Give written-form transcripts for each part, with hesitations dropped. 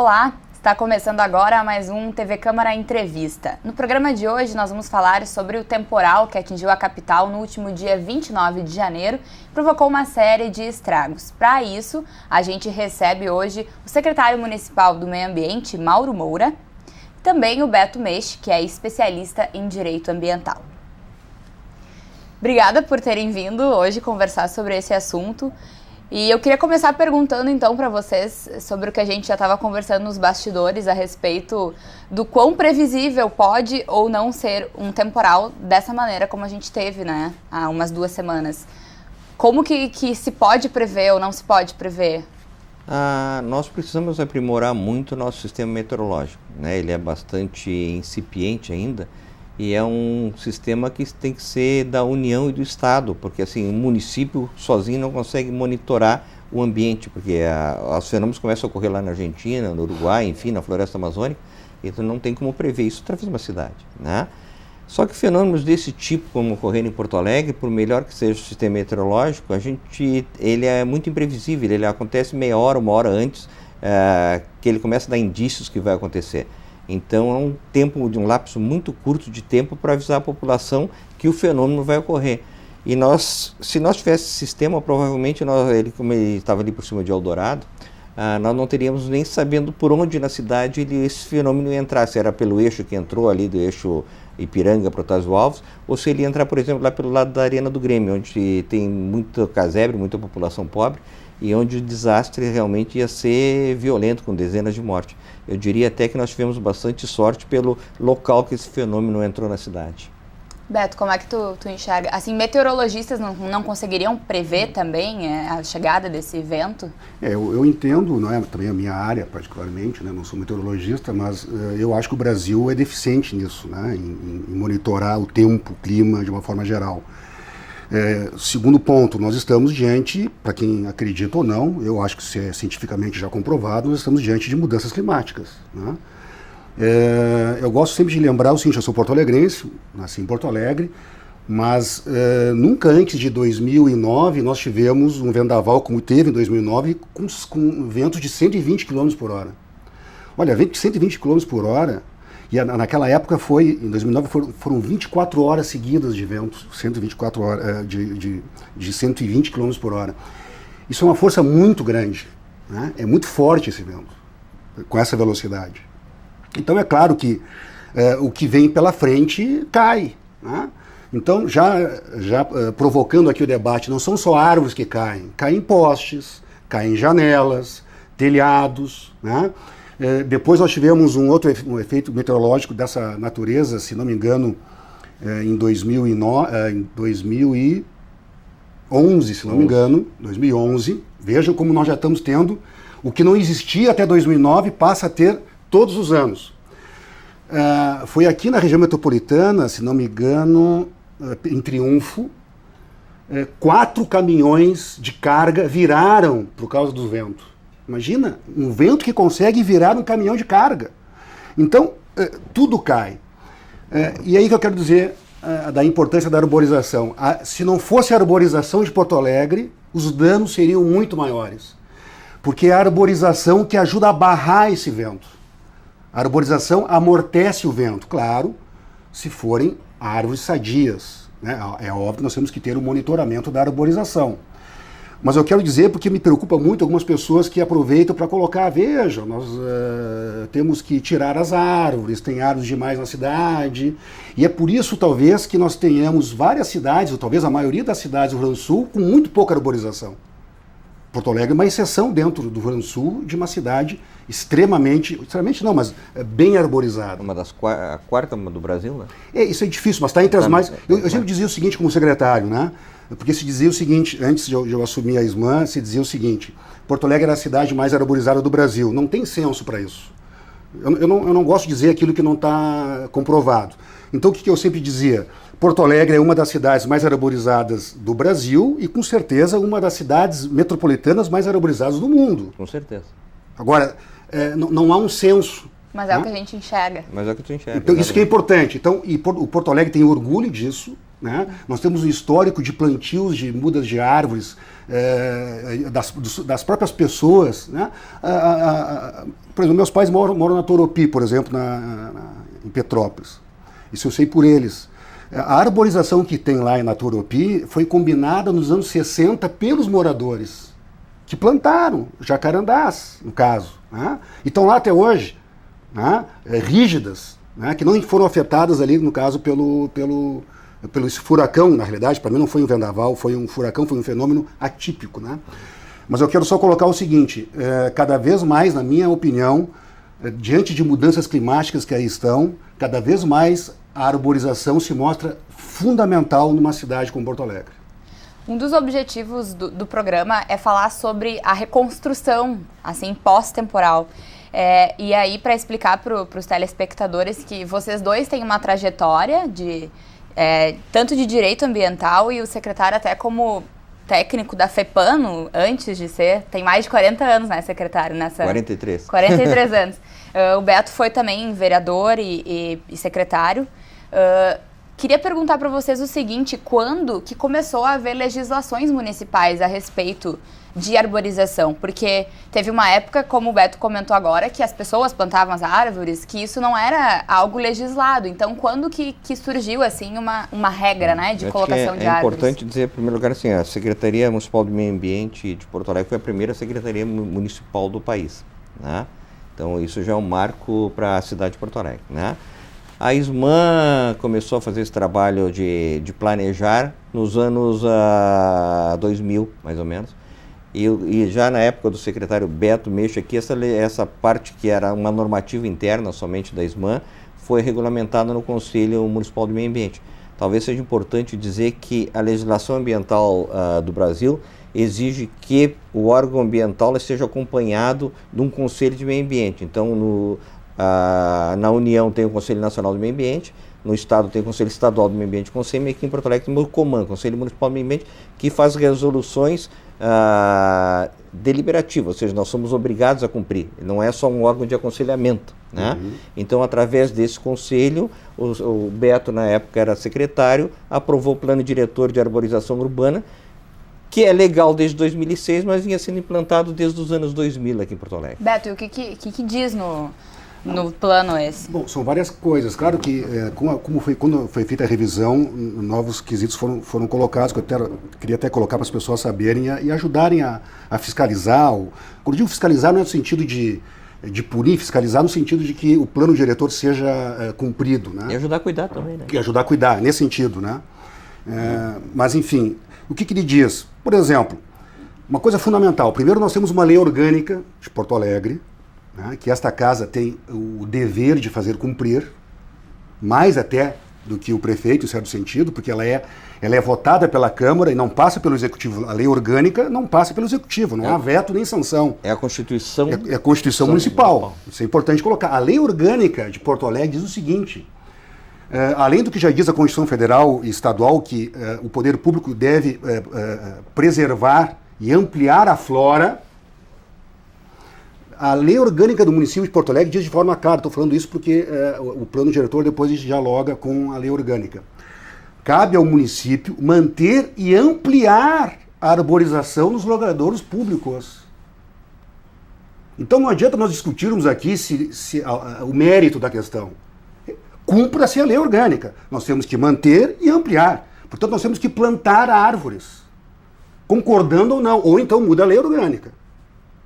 Olá, está começando agora mais um TV Câmara Entrevista. No programa de hoje nós vamos falar sobre o temporal que atingiu a capital no último dia 29 de janeiro e provocou uma série de estragos. Para isso, a gente recebe hoje o secretário municipal do Meio Ambiente, Mauro Moura, e também o Beto Meixe, que é especialista em direito ambiental. Obrigada por terem vindo hoje conversar sobre esse assunto. E eu queria começar perguntando então para vocês sobre o que a gente já estava conversando nos bastidores a respeito do quão previsível pode ou não ser um temporal dessa maneira como a gente teve, né, há umas 2 semanas. Como que se pode prever ou não se pode prever? Nós precisamos aprimorar muito o nosso sistema meteorológico, né? Ele é bastante incipiente ainda e é um sistema que tem que ser da União e do Estado, porque assim, o município sozinho não consegue monitorar o ambiente, porque os fenômenos começam a ocorrer lá na Argentina, no Uruguai, enfim, na floresta amazônica, então não tem como prever isso através de uma cidade, né? Só que fenômenos desse tipo, como ocorrer em Porto Alegre, por melhor que seja o sistema meteorológico, ele é muito imprevisível, ele acontece meia hora, 1 hora antes que ele começa a dar indícios que vai acontecer. Então é um lapso muito curto de tempo para avisar a população que o fenômeno vai ocorrer. E se nós tivéssemos esse sistema, provavelmente, como ele estava ali por cima de Eldorado, nós não teríamos nem sabendo por onde na cidade esse fenômeno ia entrar, se era pelo eixo que entrou ali, do eixo Ipiranga, Protásio Alves, ou se ele ia entrar, por exemplo, lá pelo lado da Arena do Grêmio, onde tem muito casebre, muita população pobre, e onde o desastre realmente ia ser violento, com dezenas de mortes. Eu diria até que nós tivemos bastante sorte pelo local que esse fenômeno entrou na cidade. Beto, como é que tu enxerga? Assim, meteorologistas não conseguiriam prever também a chegada desse evento? Eu entendo, não é também a minha área particularmente, né, não sou meteorologista, mas eu acho que o Brasil é deficiente nisso, né, em monitorar o tempo, o clima de uma forma geral. Segundo ponto, nós estamos diante, para quem acredita ou não, eu acho que isso é cientificamente já comprovado, nós estamos diante de mudanças climáticas, né? Eu gosto sempre de lembrar o seguinte: eu sou porto-alegrense, nasci em Porto Alegre, mas nunca antes de 2009 nós tivemos um vendaval como teve em 2009 com ventos de 120 km por hora. Olha, vento de 120 km por hora, e naquela época em 2009 foram 24 horas seguidas de ventos, 124 horas, de 120 km por hora. Isso é uma força muito grande, né? É muito forte esse vento, com essa velocidade. Então é claro que o que vem pela frente cai, né? Então já provocando aqui o debate, não são só árvores que caem postes, caem janelas, telhados, né? Depois nós tivemos um efeito meteorológico dessa natureza, se não me engano, em 2011, se não me engano, 2011. Vejam como nós já estamos tendo o que não existia até 2009, passa a ter todos os anos. Foi aqui na região metropolitana, se não me engano, em Triunfo, 4 caminhões de carga viraram por causa do vento. Imagina, um vento que consegue virar um caminhão de carga. Então, tudo cai. E aí que eu quero dizer da importância da arborização. Se não fosse a arborização de Porto Alegre, os danos seriam muito maiores. Porque é a arborização que ajuda a barrar esse vento. A arborização amortece o vento, claro, se forem árvores sadias, né? É óbvio que nós temos que ter um monitoramento da arborização. Mas eu quero dizer, porque me preocupa muito algumas pessoas que aproveitam para colocar, veja, nós temos que tirar as árvores, tem árvores demais na cidade, e é por isso talvez que nós tenhamos várias cidades, ou talvez a maioria das cidades do Rio Grande do Sul, com muito pouca arborização. Porto Alegre é uma exceção dentro do Rio Grande do Sul de uma cidade extremamente não, mas bem arborizada. A quarta do Brasil, né? Isso é difícil, mas está entre as mais... Eu sempre dizia o seguinte como secretário, né? Porque se dizia o seguinte, antes de eu assumir a SMAN, se dizia o seguinte: Porto Alegre era a cidade mais arborizada do Brasil. Não tem censo para isso. Eu não gosto de dizer aquilo que não está comprovado. Então o que eu sempre dizia? Porto Alegre é uma das cidades mais arborizadas do Brasil e, com certeza, uma das cidades metropolitanas mais arborizadas do mundo. Com certeza. Agora, não há um censo. Mas é o que a gente enxerga. Mas é o que tu enxerga. Então, isso que é importante. Então, o Porto Alegre tem orgulho disso, né? Nós temos um histórico de plantios de mudas de árvores, das próprias pessoas, né? Por exemplo, meus pais moram na Toropi, por exemplo, em Petrópolis. Isso eu sei por eles. A arborização que tem lá na Toropi foi combinada nos anos 60 pelos moradores, que plantaram jacarandás, no caso, né? E estão lá até hoje, né? Rígidas, né? Que não foram afetadas ali, no caso, pelo esse furacão. Na realidade, para mim não foi um vendaval, foi um furacão, foi um fenômeno atípico, né? Mas eu quero só colocar o seguinte, cada vez mais, na minha opinião, diante de mudanças climáticas que aí estão, cada vez mais a arborização se mostra fundamental numa cidade como Porto Alegre. Um dos objetivos do programa é falar sobre a reconstrução, assim, pós-temporal. E aí, para explicar para os telespectadores que vocês dois têm uma trajetória tanto de direito ambiental e o secretário até como técnico da FEPANO, antes de ser, tem mais de 40 anos, né, secretário? 43. 43 anos. O Beto foi também vereador e secretário. Queria perguntar para vocês o seguinte, quando que começou a haver legislações municipais a respeito de arborização? Porque teve uma época, como o Beto comentou agora, que as pessoas plantavam as árvores, que isso não era algo legislado. Então, quando que surgiu, assim, uma regra, né, de colocação de árvores? É importante dizer, em primeiro lugar, assim, a Secretaria Municipal do Meio Ambiente de Porto Alegre foi a primeira secretaria municipal do país, né? Então, isso já é um marco para a cidade de Porto Alegre, né? A SMAN começou a fazer esse trabalho de planejar nos anos 2000, mais ou menos. E já na época do secretário Beto Meixo aqui, essa parte que era uma normativa interna somente da SMAN, foi regulamentada no Conselho Municipal do Meio Ambiente. Talvez seja importante dizer que a legislação ambiental do Brasil exige que o órgão ambiental seja acompanhado de um Conselho de Meio Ambiente. Então, na União tem o Conselho Nacional do Meio Ambiente, no Estado tem o Conselho Estadual do Meio Ambiente, e aqui em Porto Alegre tem o COMAN, Conselho Municipal do Meio Ambiente, que faz resoluções deliberativas, ou seja, nós somos obrigados a cumprir, não é só um órgão de aconselhamento, né? Uhum. Então, através desse conselho, o Beto, na época, era secretário, aprovou o plano diretor de arborização urbana, que é legal desde 2006, mas vinha sendo implantado desde os anos 2000 aqui em Porto Alegre. Beto, e o que diz no plano esse? Bom, são várias coisas. Claro que quando foi feita a revisão, novos quesitos foram colocados, que eu queria até colocar para as pessoas saberem e ajudarem a fiscalizar. Quando eu digo fiscalizar, não é no sentido de punir, fiscalizar no sentido de que o plano diretor seja cumprido, né? E ajudar a cuidar também, né? E ajudar a cuidar, nesse sentido, né? Mas, enfim, o que ele diz? Por exemplo, uma coisa fundamental. Primeiro, nós temos uma lei orgânica de Porto Alegre, né, que esta casa tem o dever de fazer cumprir, mais até do que o prefeito, em certo sentido, porque ela é votada pela Câmara e não passa pelo Executivo. A lei orgânica não passa pelo Executivo, não há veto nem sanção. É a Constituição. É a Constituição Municipal. Isso é importante colocar. A lei orgânica de Porto Alegre diz o seguinte, além do que já diz a Constituição Federal e Estadual, que o poder público deve preservar e ampliar a flora, a lei orgânica do município de Porto Alegre diz de forma clara, estou falando isso porque o plano diretor depois dialoga com a lei orgânica. Cabe ao município manter e ampliar a arborização nos logradouros públicos. Então não adianta nós discutirmos aqui o mérito da questão. Cumpra-se a lei orgânica. Nós temos que manter e ampliar. Portanto, nós temos que plantar árvores, concordando ou não, ou então muda a lei orgânica.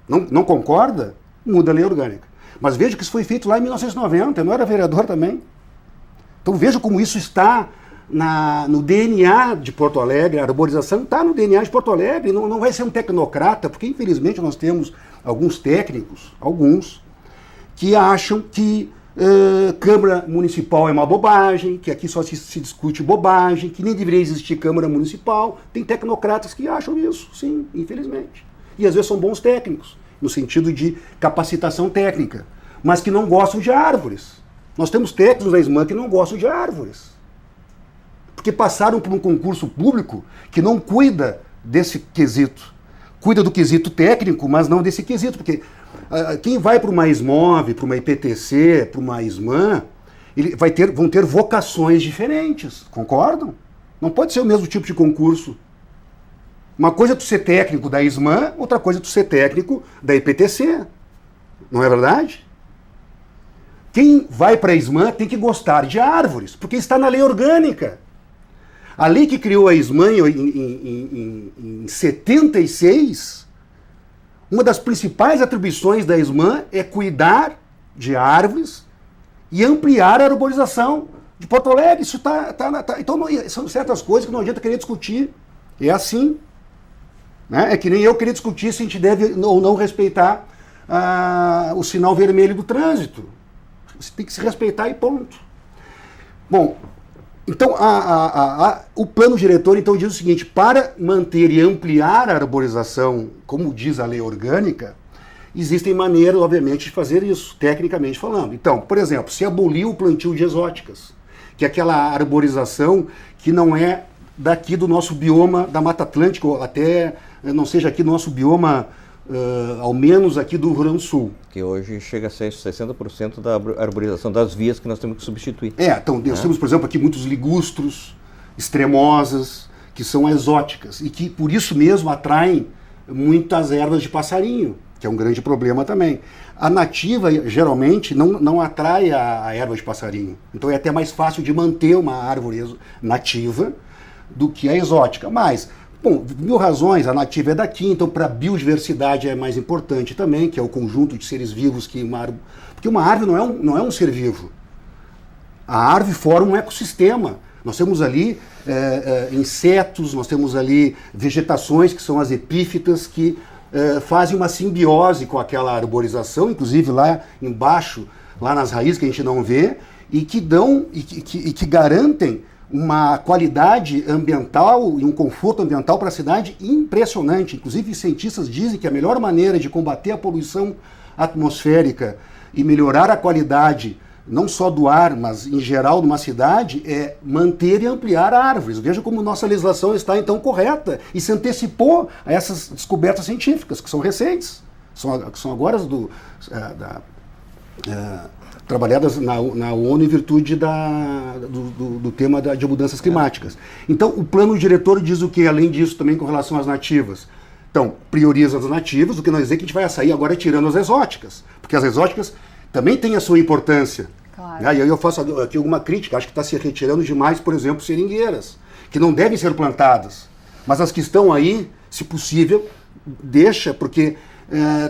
Não concorda? Muda a lei orgânica. Mas veja que isso foi feito lá em 1990, eu não era vereador também. Então veja como isso está no DNA de Porto Alegre, a arborização está no DNA de Porto Alegre, não vai ser um tecnocrata, porque infelizmente nós temos alguns técnicos, que acham que Câmara Municipal é uma bobagem, que aqui só se discute bobagem, que nem deveria existir Câmara Municipal. Tem tecnocratas que acham isso, sim, infelizmente. E às vezes são bons técnicos, no sentido de capacitação técnica, mas que não gostam de árvores. Nós temos técnicos da SMAN que não gostam de árvores, porque passaram por um concurso público que não cuida desse quesito. Cuida do quesito técnico, mas não desse quesito, porque quem vai para uma SMOV, para uma IPTC, para uma SMAN, vão ter vocações diferentes, concordam? Não pode ser o mesmo tipo de concurso. Uma coisa é tu ser técnico da ISMAN, outra coisa é tu ser técnico da IPTC. Não é verdade? Quem vai para a ISMAN tem que gostar de árvores, porque está na lei orgânica. A lei que criou a ISMAN em 76, uma das principais atribuições da ISMAN é cuidar de árvores e ampliar a arborização de Porto Alegre. Isso então são certas coisas que não adianta querer discutir. É assim. Né? É que nem eu querer discutir se a gente deve ou não respeitar o sinal vermelho do trânsito. Você tem que se respeitar e ponto. Bom, então o plano diretor então diz o seguinte: para manter e ampliar a arborização, como diz a lei orgânica, existem maneiras, obviamente, de fazer isso, tecnicamente falando. Então, por exemplo, se aboliu o plantio de exóticas, que é aquela arborização que não é daqui do nosso bioma da Mata Atlântica, ou até não seja aqui do nosso bioma, ao menos aqui do Rio Grande do Sul. Que hoje chega a ser 60% da arborização das vias que nós temos que substituir. Então nós temos, por exemplo, aqui muitos ligustros, extremosas, que são exóticas e que por isso mesmo atraem muitas ervas de passarinho, que é um grande problema também. A nativa, geralmente, não atrai a erva de passarinho. Então é até mais fácil de manter uma árvore nativa do que a exótica. Mas, bom, 1000 razões, a nativa é daqui, então para a biodiversidade é mais importante também, que é o conjunto de seres vivos que uma árvore... Porque uma árvore não é um ser vivo. A árvore forma um ecossistema. Nós temos ali insetos, nós temos ali vegetações, que são as epífitas, que fazem uma simbiose com aquela arborização, inclusive lá embaixo, lá nas raízes que a gente não vê, e que garantem uma qualidade ambiental e um conforto ambiental para a cidade impressionante. Inclusive, cientistas dizem que a melhor maneira de combater a poluição atmosférica e melhorar a qualidade, não só do ar, mas em geral de uma cidade, é manter e ampliar árvores. Veja como nossa legislação está, então, correta e se antecipou a essas descobertas científicas, que são recentes, são agora trabalhadas na ONU em virtude do tema de mudanças climáticas. Então, o plano diretor diz o que, além disso, também com relação às nativas? Então, prioriza as nativas, o que não quer dizer que a gente vai sair agora tirando as exóticas, porque as exóticas também têm a sua importância. Claro. E aí eu faço aqui alguma crítica, acho que está se retirando demais, por exemplo, seringueiras, que não devem ser plantadas, mas as que estão aí, se possível, deixa, porque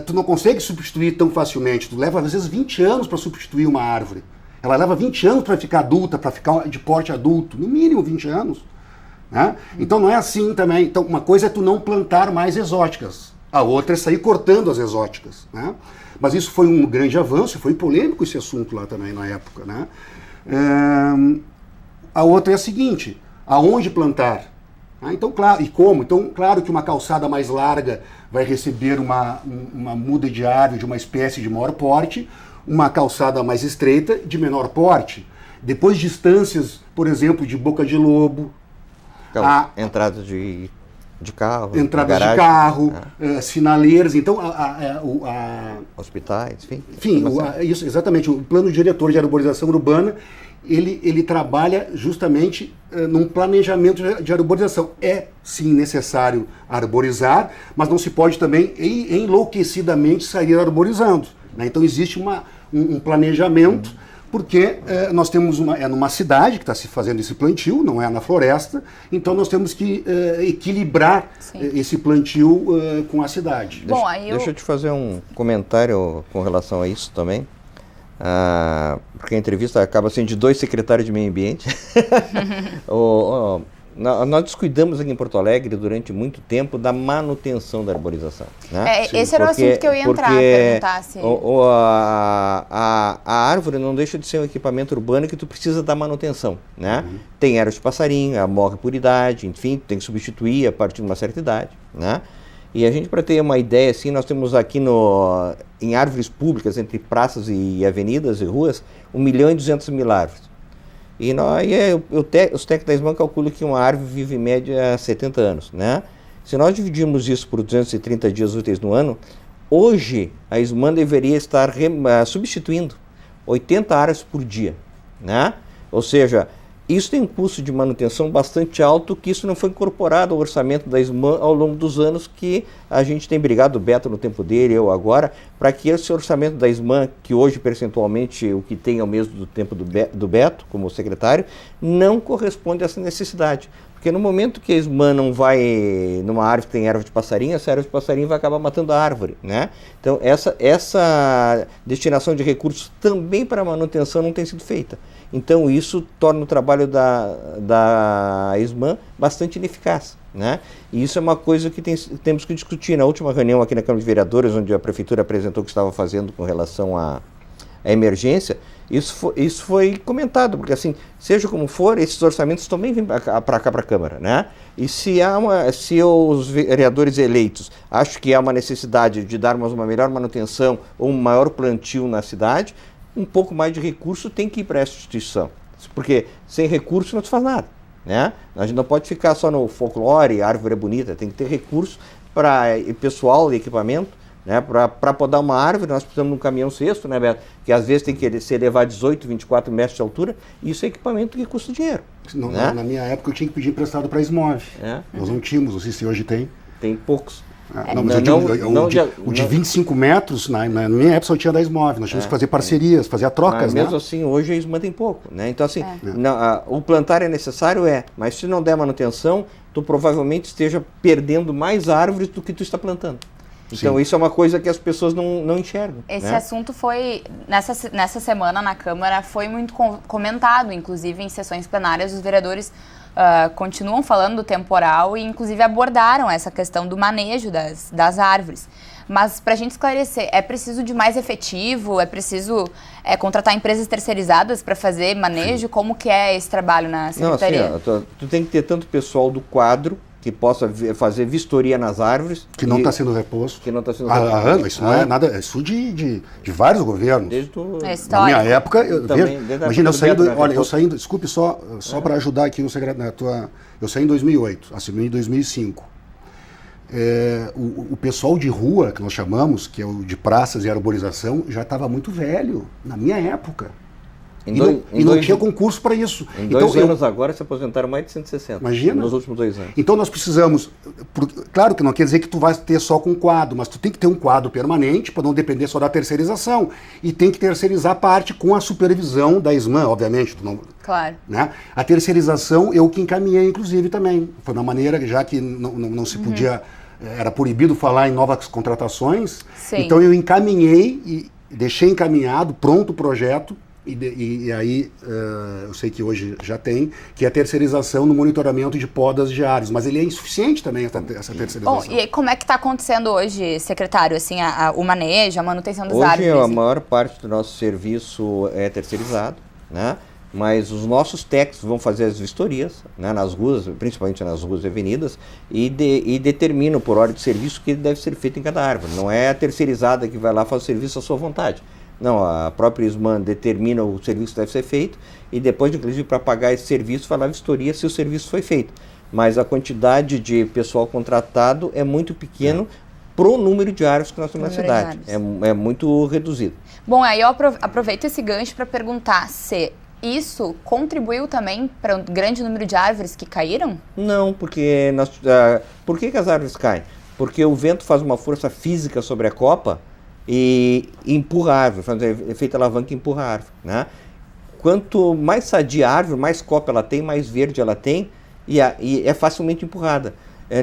tu não consegue substituir tão facilmente. Tu leva, às vezes, 20 anos para substituir uma árvore. Ela leva 20 anos para ficar adulta, para ficar de porte adulto. No mínimo 20 anos. Né? Então não é assim também. Então uma coisa é tu não plantar mais exóticas. A outra é sair cortando as exóticas. Né? Mas isso foi um grande avanço, foi polêmico esse assunto lá também na época. Né? A outra é a seguinte: aonde plantar? Então, claro, e como? Então, claro que uma calçada mais larga vai receber uma muda de árvore de uma espécie de maior porte, uma calçada mais estreita de menor porte. Depois, distâncias, por exemplo, de boca de lobo. Então, entrada de carro. Entradas de carro, sinaleiras. Então, hospitais, enfim. Enfim, isso, exatamente. O plano diretor de arborização urbana, ele trabalha justamente num planejamento de arborização. É, sim, necessário arborizar, mas não se pode também enlouquecidamente sair arborizando. Né? Então existe um planejamento, porque nós temos numa cidade que está se fazendo esse plantio, não é na floresta, então nós temos que equilibrar esse plantio com a cidade. Deixa eu te fazer um comentário com relação a isso também. Porque a entrevista acaba sendo de 2 secretários de meio ambiente. Nós descuidamos aqui em Porto Alegre durante muito tempo da manutenção da arborização. Né? Esse era o assunto que eu ia entrar, perguntar se... A árvore não deixa de ser um equipamento urbano que tu precisa da manutenção. Né? Tem ervas de passarinho, ela morre por idade, enfim, tem que substituir a partir de uma certa idade. Né? E a gente, para ter uma ideia, assim, nós temos aqui em árvores públicas, entre praças e avenidas e ruas, 1.200.000 árvores. E os técnicos da ISMAN calculam que uma árvore vive em média 70 anos. Né? Se nós dividirmos isso por 230 dias úteis no ano, hoje a ISMAN deveria estar substituindo 80 árvores por dia. Né? Ou seja, Isso tem um custo de manutenção bastante alto, que isso não foi incorporado ao orçamento da SMAN ao longo dos anos, que a gente tem brigado, o Beto no tempo dele, eu agora, para que esse orçamento da SMAN, que hoje percentualmente o que tem é o mesmo do tempo do Beto, como secretário, não corresponde a essa necessidade. Porque no momento que a SMAN não vai numa árvore que tem erva de passarinho, essa erva de passarinho vai acabar matando a árvore, né? Então essa destinação de recursos também para manutenção não tem sido feita. Então isso torna o trabalho da SMAN bastante ineficaz, né? E isso é uma coisa que temos que discutir. Na última reunião aqui na Câmara de Vereadores, onde a Prefeitura apresentou o que estava fazendo com relação à emergência, isso foi comentado, porque assim, seja como for, esses orçamentos também vêm para cá, para a Câmara, né? E se os vereadores eleitos acham que há uma necessidade de darmos uma melhor manutenção ou um maior plantio na cidade, um pouco mais de recurso tem que ir para essa instituição, porque sem recurso não se faz nada, né? A gente não pode ficar só no folclore, árvore é bonita, tem que ter recurso para pessoal e equipamento, né? Para podar uma árvore, nós precisamos de um caminhão cesto, né, Beto? Que às vezes tem que se elevar 18, 24 metros de altura, e isso é equipamento que custa dinheiro. Não, né? Na minha época eu tinha que pedir emprestado para a Esmove. Nós não tínhamos, não sei se hoje tem. Tem poucos. O de 25 metros, na minha época só tinha da Esmove, nós tínhamos que fazer parcerias, fazer trocas, mas mesmo né? assim, hoje eles mantêm pouco, né? Então assim, o plantar é necessário, mas se não der manutenção, tu provavelmente esteja perdendo mais árvores do que tu está plantando. Então, isso é uma coisa que as pessoas não enxergam. Esse assunto foi, nessa semana na Câmara, foi muito comentado, inclusive em sessões plenárias, os vereadores continuam falando do temporal e, inclusive, abordaram essa questão do manejo das árvores. Mas, para a gente esclarecer, é preciso de mais efetivo? É preciso contratar empresas terceirizadas para fazer manejo? Como que é esse trabalho na Secretaria? Não, assim, tu tem que ter tanto pessoal do quadro que possa fazer vistoria nas árvores. Que não está sendo reposto. Que não está sendo reposto. Isso não é nada, isso de vários governos. Na minha época, imagina, eu saindo, desculpe só para ajudar aqui eu saí em 2008, assumi em 2005. O pessoal de rua, que nós chamamos, que é o de praças e arborização, já estava muito velho, na minha época. E não tinha concurso para isso. Em 2 anos agora se aposentaram mais de 160. Imagina. Nos últimos 2 anos. Então nós precisamos, claro que não quer dizer que tu vai ter só com quadro, mas tu tem que ter um quadro permanente para não depender só da terceirização. E tem que terceirizar parte com a supervisão da SMAN, obviamente. Claro. Né? A terceirização eu que encaminhei, inclusive, também. Foi uma maneira, já que não se podia, era proibido falar em novas contratações. Sim. Então eu encaminhei e deixei encaminhado, pronto o projeto. E aí, eu sei que hoje já tem, que é a terceirização no monitoramento de podas de árvores, mas ele é insuficiente também, essa terceirização. Bom, e como é que está acontecendo hoje, secretário, assim, o manejo, a manutenção das árvores? Hoje a maior parte do nosso serviço é terceirizado, né? Mas os nossos técnicos vão fazer as vistorias, né, nas ruas, principalmente nas ruas e avenidas, e determinam por ordem de serviço o que deve ser feito em cada árvore. Não é a terceirizada que vai lá fazer o serviço à sua vontade. Não, a própria SMAN determina o serviço que deve ser feito e depois, inclusive, para pagar esse serviço, vai lá a vistoria se o serviço foi feito. Mas a quantidade de pessoal contratado é muito pequeno pro número de árvores que nós temos na cidade. É muito reduzido. Bom, aí eu aproveito esse gancho para perguntar se isso contribuiu também para um grande número de árvores que caíram? Não, porque por que as árvores caem? Porque o vento faz uma força física sobre a copa e empurra a árvore, faz efeito alavanca e empurra a árvore, né? Quanto mais sadia a árvore, mais copa ela tem, mais verde ela tem e é facilmente empurrada.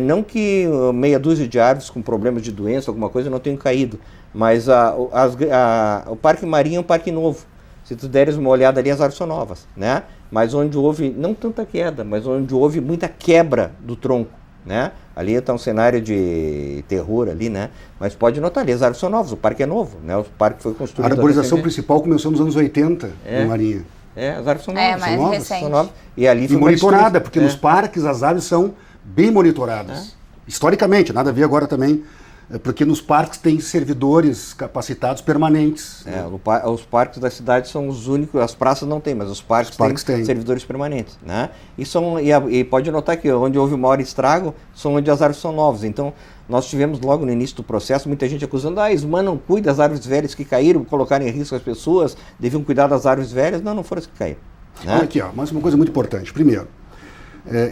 Não que meia dúzia de árvores com problemas de doença, alguma coisa, não tenham caído, mas o Parque Marinho é um parque novo. Se tu deres uma olhada ali, as árvores são novas, né? Mas onde houve, não tanta queda, mas onde houve muita quebra do tronco, né? Ali está um cenário de terror ali, né? Mas pode notar ali, as árvores são novas, o parque é novo, né? O parque foi construído... A arborização principal começou nos anos 80 no Marinho. As árvores são novas. Mais novas, recente. São novas. E ali foi monitorada, porque nos parques as árvores são bem monitoradas. Historicamente, nada a ver agora também, porque nos parques tem servidores capacitados permanentes. Os parques da cidade são os únicos, as praças não tem, mas os parques têm servidores permanentes, né? E pode notar que onde houve o maior estrago são onde as árvores são novas. Então, nós tivemos logo no início do processo muita gente acusando, a SMAN não cuida das árvores velhas que caíram, colocaram em risco as pessoas, deviam cuidar das árvores velhas. Não foram as que caíram. Né? Olha aqui, ó, mas uma coisa muito importante. Primeiro,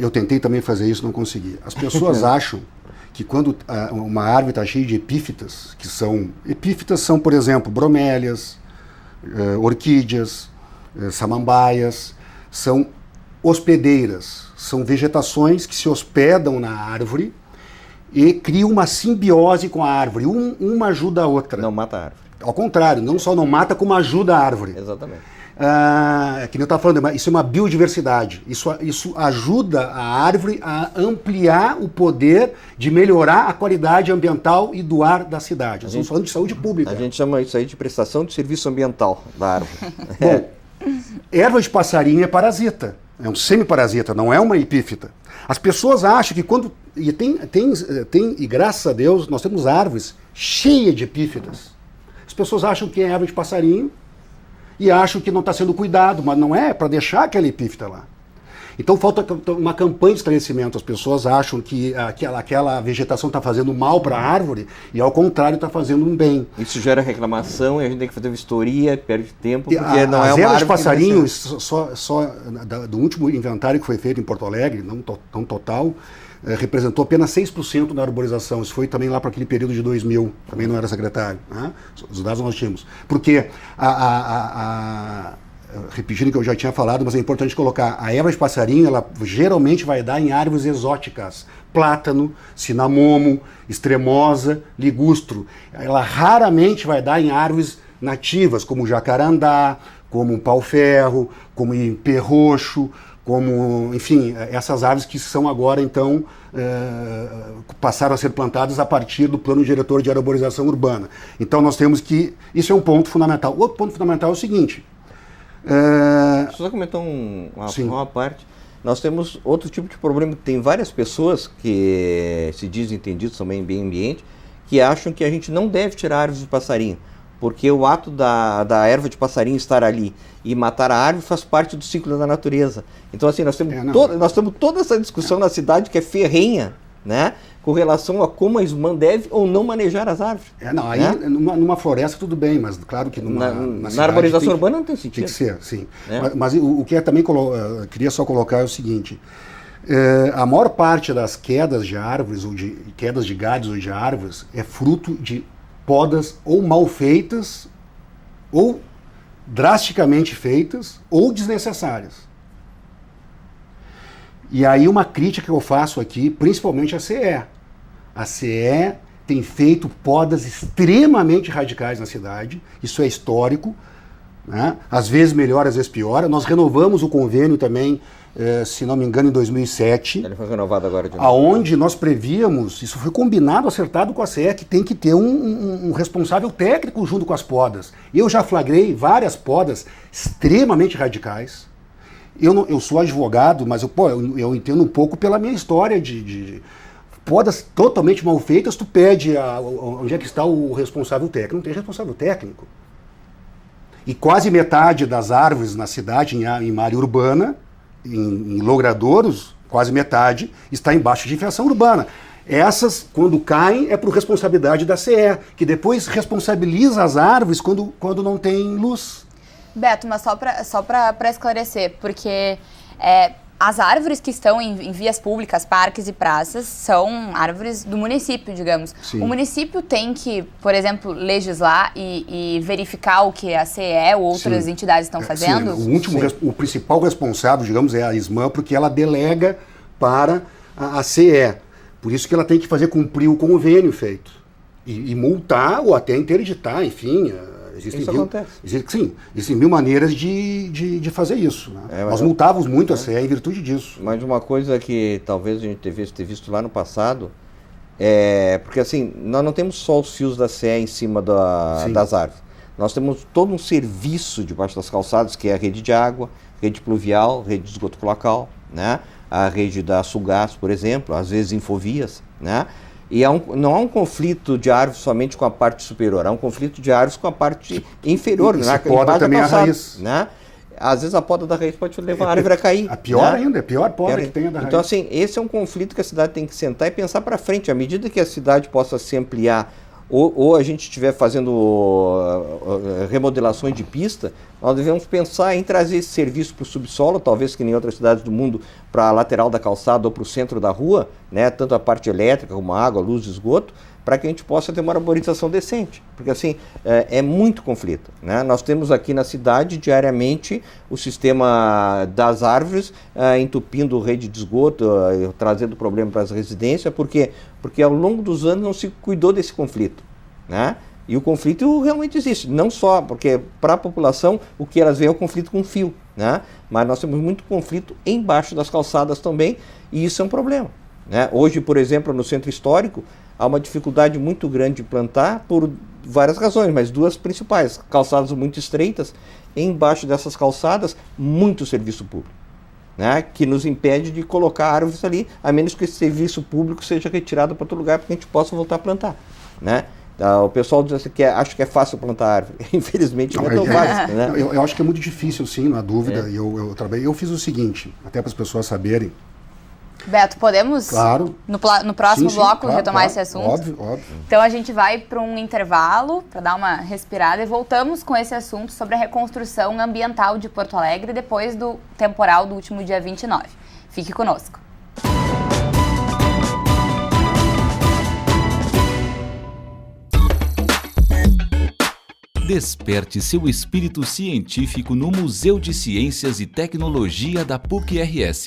eu tentei também fazer isso, não consegui. As pessoas acham que quando uma árvore está cheia de epífitas, epífitas são, por exemplo, bromélias, orquídeas, samambaias, são hospedeiras, são vegetações que se hospedam na árvore e criam uma simbiose com a árvore. Uma ajuda a outra. Não mata a árvore. Ao contrário, não só não mata, como ajuda a árvore. Exatamente. Que nem eu estava falando, isso é uma biodiversidade. Isso ajuda a árvore a ampliar o poder de melhorar a qualidade ambiental e do ar da cidade. Nós estamos falando de saúde pública. A gente chama isso aí de prestação de serviço ambiental da árvore. Bom, erva de passarinho é parasita. É um semiparasita, não é uma epífita. As pessoas acham que quando... E graças a Deus, nós temos árvores cheias de epífitas. As pessoas acham que é erva de passarinho e acham que não está sendo cuidado, mas não é para deixar aquela epífita lá. Então falta uma campanha de esclarecimento. As pessoas acham que aquela vegetação está fazendo mal para a árvore e, ao contrário, está fazendo um bem. Isso gera reclamação e a gente tem que fazer vistoria, perde tempo, porque não é uma uma árvore de passarinho, do último inventário que foi feito em Porto Alegre, não total, representou apenas 6% da arborização. Isso foi também lá para aquele período de 2000, também não era secretário. Né? Os dados nós tínhamos. Porque repetindo o que eu já tinha falado, mas é importante colocar, a erva de passarinho, ela geralmente vai dar em árvores exóticas, plátano, cinamomo, extremosa, ligustro. Ela raramente vai dar em árvores nativas, como jacarandá, como pau-ferro, como ipê roxo, como, enfim, essas árvores que são agora, então, passaram a ser plantadas a partir do plano diretor de arborização urbana. Então nós temos que, isso é um ponto fundamental. Outro ponto fundamental é o seguinte, Deixa eu só comentar uma parte. Nós temos outro tipo de problema. Tem várias pessoas que se dizem entendidos também em meio ambiente, que acham que a gente não deve tirar árvores de passarinho, porque o ato da erva de passarinho estar ali e matar a árvore faz parte do ciclo da natureza. Então, assim, nós temos toda essa discussão na cidade que é ferrenha, né, com relação a como a SMAN deve ou não manejar as árvores. Aí numa floresta tudo bem, mas claro que na arborização urbana não tem sentido. Tem que ser, sim. Mas o que também queria só colocar é o seguinte, a maior parte das quedas de árvores, ou de quedas de galhos ou de árvores, é fruto de podas ou mal feitas, ou drasticamente feitas, ou desnecessárias. E aí uma crítica que eu faço aqui, principalmente a CE. A CE tem feito podas extremamente radicais na cidade, isso é histórico, né? Às vezes melhora, às vezes piora. Nós renovamos o convênio também, se não me engano, em 2007. Ele foi renovado agora de novo. Aonde nós prevíamos, isso foi combinado, acertado com a CE, que tem que ter um responsável técnico junto com as podas. Eu já flagrei várias podas extremamente radicais. Eu sou advogado, mas eu entendo um pouco pela minha história de podas totalmente mal feitas. Tu pede onde é que está o responsável técnico. Não tem responsável técnico. E quase metade das árvores na cidade, em área urbana, em logradouros, quase metade, está embaixo de fiação urbana. Essas, quando caem, é por responsabilidade da CE, que depois responsabiliza as árvores quando não tem luz. Beto, mas só para esclarecer, porque as árvores que estão em vias públicas, parques e praças, são árvores do município, digamos. Sim. O município tem que, por exemplo, legislar e verificar o que a CE ou outras entidades estão fazendo? Sim. O principal responsável, digamos, é a SMAN, porque ela delega para a CE. Por isso que ela tem que fazer cumprir o convênio feito. E multar ou até interditar, enfim... Isso acontece. Existem mil maneiras de fazer isso. Né? Nós multávamos muito a CE em virtude disso. Mas uma coisa que talvez a gente devesse ter visto lá no passado, porque assim, nós não temos só os fios da CE em cima das árvores. Nós temos todo um serviço debaixo das calçadas, que é a rede de água, rede pluvial, rede de esgoto cloacal, né? A rede da Sulgás, por exemplo, às vezes infovias, né? E não há um conflito de árvores somente com a parte superior, há um conflito de árvores com a parte inferior, na poda também calçada, a raiz. Né? Às vezes a poda da raiz pode levar a árvore a cair. A pior ainda, é a pior poda que tem a da raiz. Então, assim, esse é um conflito que a cidade tem que sentar e pensar para frente. À medida que a cidade possa se ampliar ou a gente estiver fazendo remodelações de pista, nós devemos pensar em trazer esse serviço para o subsolo, talvez que nem outras cidades do mundo, para a lateral da calçada ou para o centro da rua, né, tanto a parte elétrica como a água, luz e esgoto, para que a gente possa ter uma arborização decente, porque assim, é muito conflito, né? Nós temos aqui na cidade, diariamente, o sistema das árvores entupindo rede de esgoto, trazendo problema para as residências, porque ao longo dos anos não se cuidou desse conflito, né? E o conflito realmente existe, não só porque para a população o que elas veem é o conflito com fio, né? Mas nós temos muito conflito embaixo das calçadas também, e isso é um problema, né? Hoje, por exemplo, no centro histórico, há uma dificuldade muito grande de plantar por várias razões, mas duas principais: calçadas muito estreitas, e embaixo dessas calçadas, muito serviço público, né, que nos impede de colocar árvores ali, a menos que esse serviço público seja retirado para outro lugar para que a gente possa voltar a plantar, né? O pessoal diz assim acha que é fácil plantar árvore. Infelizmente não é tão fácil, né? Eu acho que é muito difícil, sim, na dúvida. Eu fiz o seguinte, até para as pessoas saberem. Beto, podemos, claro, no próximo bloco, claro, retomar esse assunto? Óbvio. Então a gente vai para um intervalo, para dar uma respirada, e voltamos com esse assunto sobre a reconstrução ambiental de Porto Alegre depois do temporal do último dia 29. Fique conosco. Desperte seu espírito científico no Museu de Ciências e Tecnologia da PUC-RS.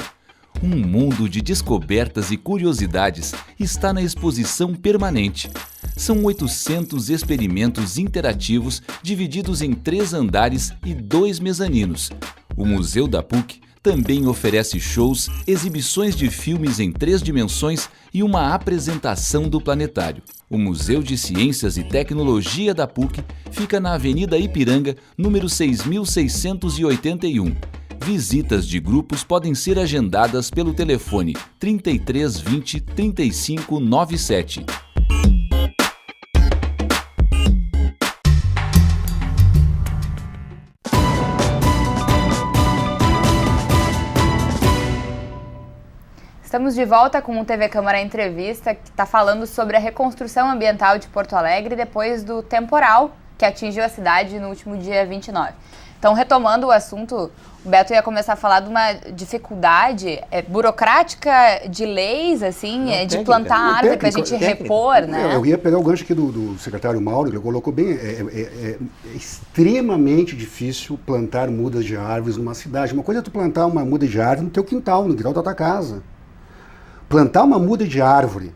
Um mundo de descobertas e curiosidades está na exposição permanente. São 800 experimentos interativos divididos em 3 andares e 2 mezaninos. O Museu da PUC também oferece shows, exibições de filmes em 3 dimensões e uma apresentação do planetário. O Museu de Ciências e Tecnologia da PUC fica na Avenida Ipiranga, número 6.681. Visitas de grupos podem ser agendadas pelo telefone 3320 3597. Estamos de volta com o TV Câmara Entrevista, que está falando sobre a reconstrução ambiental de Porto Alegre depois do temporal que atingiu a cidade no último dia 29. Então, retomando o assunto, o Beto ia começar a falar de uma dificuldade burocrática de leis, assim, de plantar árvore para a gente repor, né? Eu ia pegar o gancho aqui do secretário Mauro, ele colocou bem, é extremamente difícil plantar mudas de árvores numa cidade. Uma coisa é tu plantar uma muda de árvore no teu quintal, no quintal da tua casa. Plantar uma muda de árvore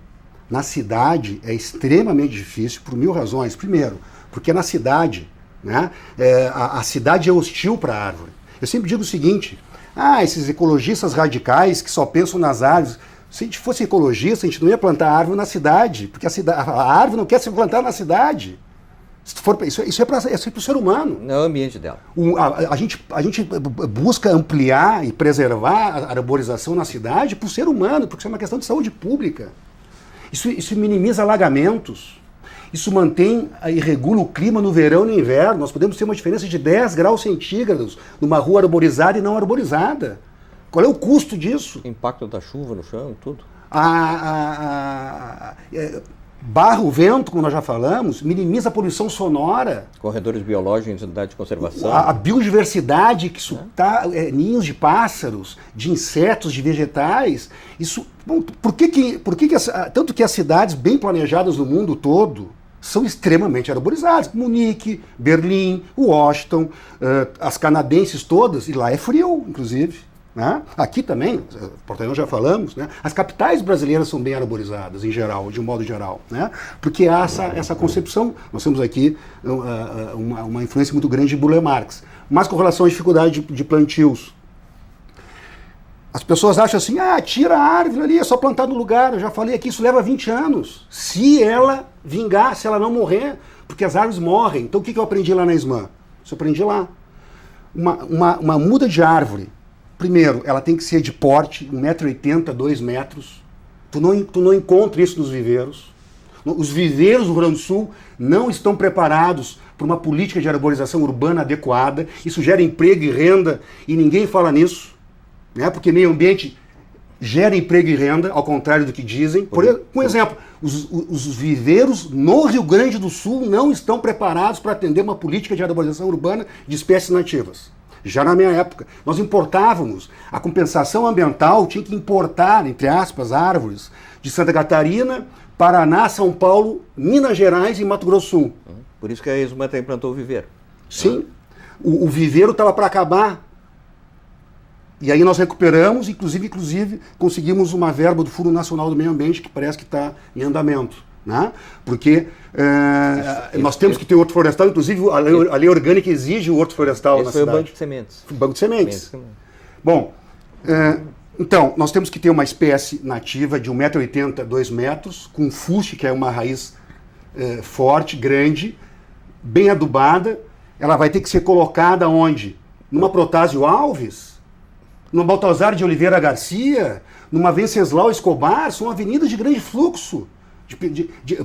na cidade é extremamente difícil por 1000 razões. Primeiro, porque na cidade, né, a cidade é hostil para a árvore. Eu sempre digo o seguinte: esses ecologistas radicais que só pensam nas árvores. Se a gente fosse ecologista, a gente não ia plantar árvore na cidade, porque a árvore não quer ser plantada na cidade. Isso é para o ser humano. Não é o ambiente dela. A gente busca ampliar e preservar a arborização na cidade para o ser humano, porque isso é uma questão de saúde pública. Isso minimiza alagamentos. Isso mantém e regula o clima no verão e no inverno. Nós podemos ter uma diferença de 10 graus centígrados numa rua arborizada e não arborizada. Qual é o custo disso? Impacto da chuva no chão, tudo. Barro, vento, como nós já falamos, minimiza a poluição sonora. Corredores biológicos, unidade de conservação. A biodiversidade que isso tá, ninhos de pássaros, de insetos, de vegetais. Isso, bom, tanto que as cidades bem planejadas no mundo todo são extremamente arborizadas. Munique, Berlim, Washington, as canadenses todas, e lá é frio, inclusive. Né? Aqui também, Porto Alegre já falamos, né? As capitais brasileiras são bem arborizadas, em geral, de um modo geral, né? Porque há essa concepção. Nós temos aqui uma influência muito grande de Burle Marx. Mas com relação à dificuldade de plantios, as pessoas acham assim: tira a árvore ali, é só plantar no lugar. Eu já falei aqui, isso leva 20 anos. Se ela vingar, se ela não morrer, porque as árvores morrem. Então o que eu aprendi lá na SMAN? Isso eu aprendi lá. Uma muda de árvore, primeiro, ela tem que ser de porte, 1,80 m, 2 metros. Tu não encontra isso nos viveiros. Os viveiros do Rio Grande do Sul não estão preparados para uma política de arborização urbana adequada. Isso gera emprego e renda e ninguém fala nisso, né? Porque meio ambiente gera emprego e renda, ao contrário do que dizem. Com exemplo, os viveiros no Rio Grande do Sul não estão preparados para atender uma política de arborização urbana de espécies nativas. Já na minha época, nós importávamos, a compensação ambiental tinha que importar, entre aspas, árvores de Santa Catarina, Paraná, São Paulo, Minas Gerais e Mato Grosso do Sul. Por isso que a ESMA até implantou o viveiro. Sim, o viveiro estava para acabar. E aí nós recuperamos, inclusive conseguimos uma verba do Fundo Nacional do Meio Ambiente, que parece que está em andamento. Né? Porque nós temos que ter horto florestal, inclusive a lei orgânica exige o horto florestal na cidade. Esse foi o Banco de Sementes. Banco de Sementes. Bom, então, nós temos que ter uma espécie nativa de 1,80 m, 2 metros, com fuste, que é uma raiz forte, grande, bem adubada. Ela vai ter que ser colocada onde? Numa Protásio Alves, numa Baltazar de Oliveira Garcia, numa Venceslau Escobar. São avenidas de grande fluxo,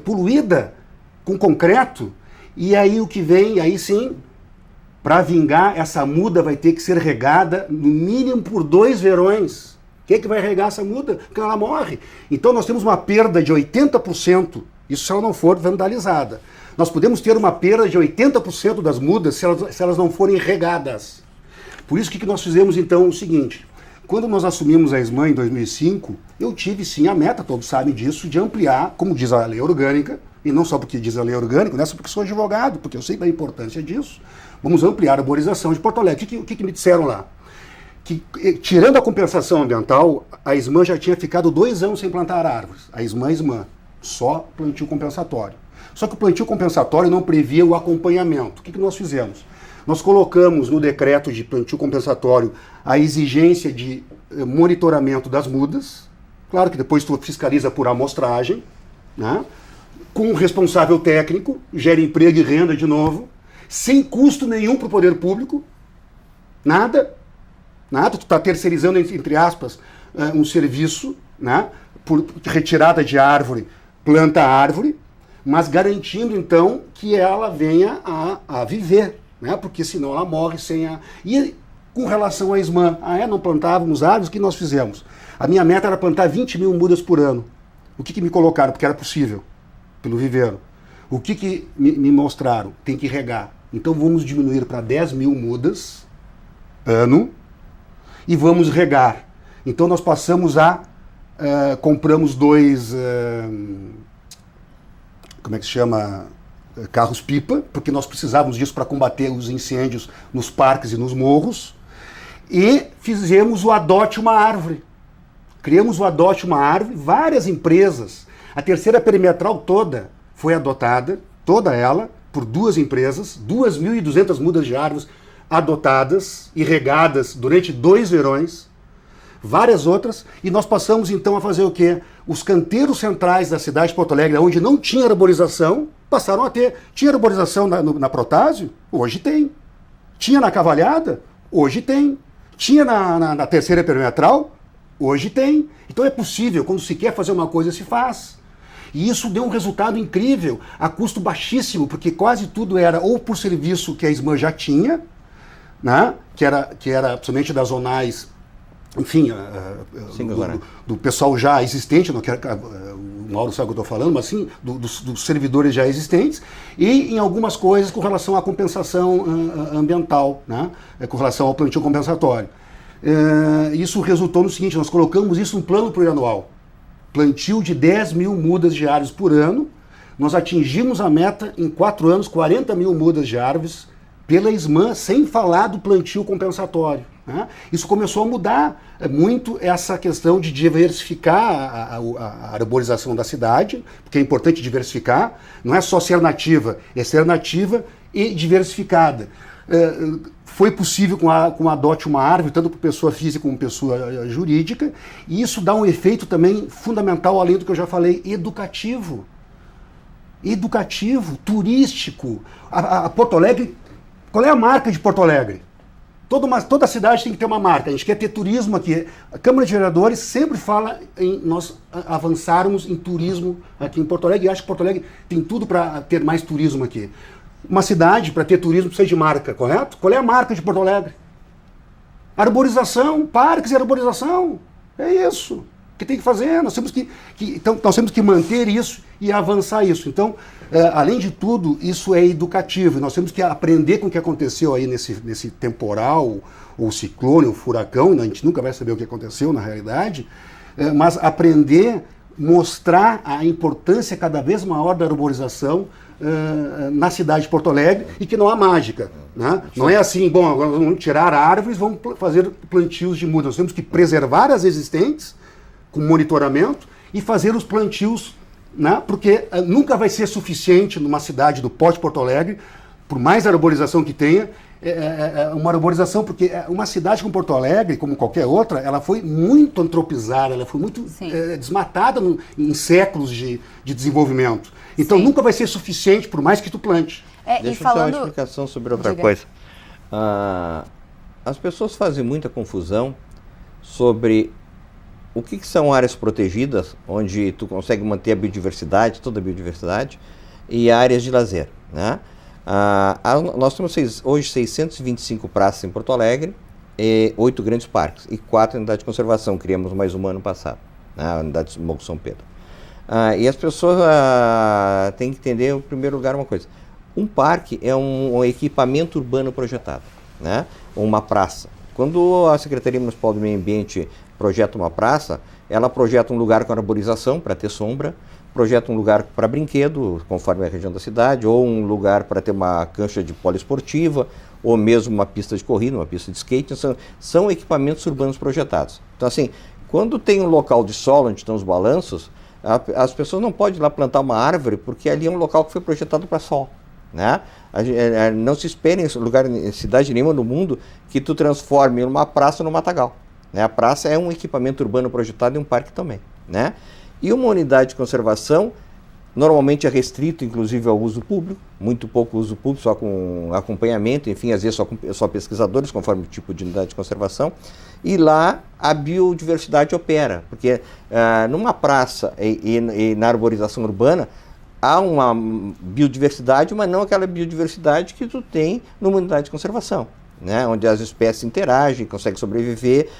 poluída com concreto. E aí o que vem, aí sim, para vingar, essa muda vai ter que ser regada no mínimo por 2 verões. Quem é que vai regar essa muda? Porque ela morre. Então nós temos uma perda de 80%, isso se ela não for vandalizada. Nós podemos ter uma perda de 80% das mudas se elas não forem regadas. Por isso que nós fizemos então o seguinte: quando nós assumimos a ESMA em 2005, eu tive sim a meta, todos sabem disso, de ampliar, como diz a lei orgânica, e não só porque diz a lei orgânica, não é só porque sou advogado, porque eu sei da importância disso, vamos ampliar a arborização de Porto Alegre. O que me disseram lá? Que, tirando a compensação ambiental, a ESMA já tinha ficado 2 anos sem plantar árvores. A ESMA, só plantio compensatório. Só que o plantio compensatório não previa o acompanhamento. O que nós fizemos? Nós colocamos no decreto de plantio compensatório a exigência de monitoramento das mudas. Claro que depois tu fiscaliza por amostragem, né? Com um responsável técnico, gera emprego e renda de novo, sem custo nenhum para o poder público. Nada. Tu está terceirizando, entre aspas, um serviço, né? Por retirada de árvore, planta árvore, mas garantindo então que ela venha a viver. Né? Porque senão ela morre sem a... E com relação à ESMA, não plantávamos árvores, o que nós fizemos? A minha meta era plantar 20 mil mudas por ano. O que me colocaram? Porque era possível, pelo viveiro. O que me mostraram? Tem que regar. Então vamos diminuir para 10 mil mudas ano e vamos regar. Então nós passamos compramos 2... como é que se chama? Carros-pipa, porque nós precisávamos disso para combater os incêndios nos parques e nos morros, e fizemos o Adote uma Árvore. Criamos o Adote uma Árvore, várias empresas, a terceira perimetral toda foi adotada, toda ela, por 2 empresas, 2.200 mudas de árvores adotadas e regadas durante 2 verões, várias outras, e nós passamos então a fazer o quê? Os canteiros centrais da cidade de Porto Alegre, onde não tinha arborização, passaram a ter. Tinha arborização na Protásio? Hoje tem. Tinha na Cavalhada? Hoje tem. Tinha na terceira perimetral? Hoje tem. Então é possível, quando se quer fazer uma coisa, se faz. E isso deu um resultado incrível, a custo baixíssimo, porque quase tudo era ou por serviço que a ESMA já tinha, né? que era principalmente das zonais, enfim, do pessoal já existente, não quero, o Mauro sabe o que eu estou falando, mas sim, dos servidores já existentes, e em algumas coisas com relação à compensação ambiental, né? Com relação ao plantio compensatório. Isso resultou no seguinte: nós colocamos isso no plano plurianual, plantio de 10 mil mudas de árvores por ano. Nós atingimos a meta em 4 anos, 40 mil mudas de árvores pela ESMA, sem falar do plantio compensatório. Né? Isso começou a mudar muito essa questão de diversificar a arborização da cidade, porque é importante diversificar, não é só ser nativa, é ser nativa e diversificada. Foi possível com a Adote uma Árvore, tanto para pessoa física como pessoa jurídica, e isso dá um efeito também fundamental, além do que eu já falei, educativo, turístico. A Porto Alegre, qual é a marca de Porto Alegre? Toda cidade tem que ter uma marca. A gente quer ter turismo aqui. A Câmara de Vereadores sempre fala em nós avançarmos em turismo aqui em Porto Alegre, e acho que Porto Alegre tem tudo para ter mais turismo aqui. Uma cidade, para ter turismo, precisa de marca, correto? Qual é a marca de Porto Alegre? Arborização, parques e arborização. É isso. porque tem que fazer, nós temos que manter isso e avançar isso. Então, além de tudo, isso é educativo, nós temos que aprender com o que aconteceu aí nesse temporal, ou ciclone, ou furacão, a gente nunca vai saber o que aconteceu na realidade, mas aprender, mostrar a importância cada vez maior da arborização na cidade de Porto Alegre e que não há mágica. Né? Não é assim, bom, agora vamos tirar árvores, vamos fazer plantios de muda. Nós temos que preservar as existentes com monitoramento e fazer os plantios, né? Porque nunca vai ser suficiente numa cidade do porte de Porto Alegre, por mais arborização que tenha, uma arborização, porque uma cidade como Porto Alegre, como qualquer outra, ela foi muito antropizada, ela foi muito desmatada em séculos de desenvolvimento. Então nunca vai ser suficiente, por mais que tu plante. Deixa eu dar uma explicação sobre outra coisa. As pessoas fazem muita confusão sobre o que são áreas protegidas, onde tu consegue manter a biodiversidade, toda a biodiversidade, e áreas de lazer, né? Nós temos hoje 625 praças em Porto Alegre, 8 grandes parques e 4 unidades de conservação. Criamos mais uma ano passado, né, a unidade de Morro São Pedro. E as pessoas têm que entender, em primeiro lugar, uma coisa. Um parque é um equipamento urbano projetado, né? Uma praça. Quando a Secretaria Municipal do Meio Ambiente projeta uma praça, ela projeta um lugar com arborização para ter sombra, projeta um lugar para brinquedo, conforme a região da cidade, ou um lugar para ter uma cancha de poliesportiva, ou mesmo uma pista de corrida, uma pista de skate. São equipamentos urbanos projetados. Então, assim, quando tem um local de solo onde estão os balanços, as pessoas não podem ir lá plantar uma árvore, porque ali é um local que foi projetado para sol, né? Não se espere em cidade nenhuma no mundo que tu transforme uma praça num matagal, né? A praça é um equipamento urbano projetado e um parque também, né? E uma unidade de conservação normalmente é restrito, inclusive, ao uso público, muito pouco uso público, só com acompanhamento, enfim, às vezes só pesquisadores, conforme o tipo de unidade de conservação, e lá a biodiversidade opera, porque numa praça e na arborização urbana, há uma biodiversidade, mas não aquela biodiversidade que tu tem numa unidade de conservação, né? Onde as espécies interagem, conseguem sobreviver,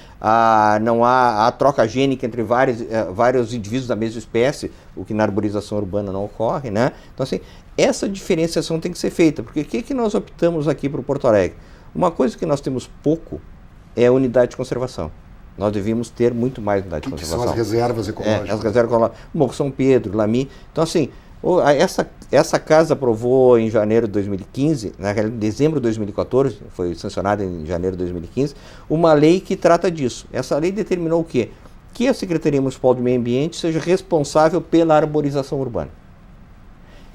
não há troca gênica entre vários indivíduos da mesma espécie, o que na arborização urbana não ocorre, né? Então, assim, essa diferenciação tem que ser feita, porque o que nós optamos aqui para o Porto Alegre? Uma coisa que nós temos pouco é a unidade de conservação. Nós devíamos ter muito mais unidade de conservação. São as reservas ecológicas. As reservas ecológicas, Morro São Pedro, Lami. Então, assim, essa casa aprovou em janeiro de 2015, em dezembro de 2014, foi sancionada em janeiro de 2015, uma lei que trata disso. Essa lei determinou o quê? Que a Secretaria Municipal do Meio Ambiente seja responsável pela arborização urbana.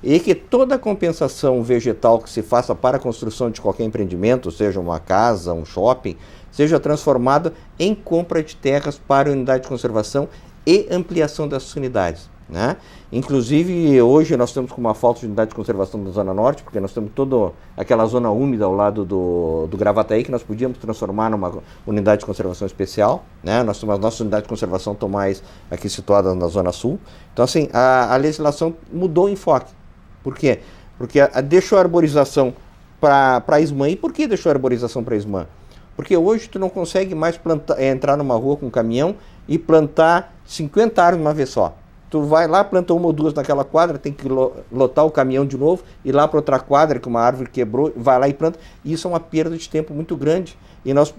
E que toda a compensação vegetal que se faça para a construção de qualquer empreendimento, seja uma casa, um shopping, seja transformada em compra de terras para a unidade de conservação e ampliação dessas unidades, né? Inclusive, hoje nós estamos com uma falta de unidade de conservação da Zona Norte, porque nós temos toda aquela zona úmida ao lado do Gravataí, que nós podíamos transformar numa unidade de conservação especial, né? As nossas unidades de conservação estão mais aqui situadas na Zona Sul. Então, assim, a legislação mudou o enfoque. Por quê? Porque deixou a arborização para a ISMAN. E por que deixou a arborização para a ISMAN? Porque hoje tu não consegue mais entrar numa rua com um caminhão e plantar 50 árvores de uma vez só. Tu vai lá, planta uma ou duas naquela quadra, tem que lotar o caminhão de novo, ir lá para outra quadra que uma árvore quebrou, vai lá e planta. E isso é uma perda de tempo muito grande. E nós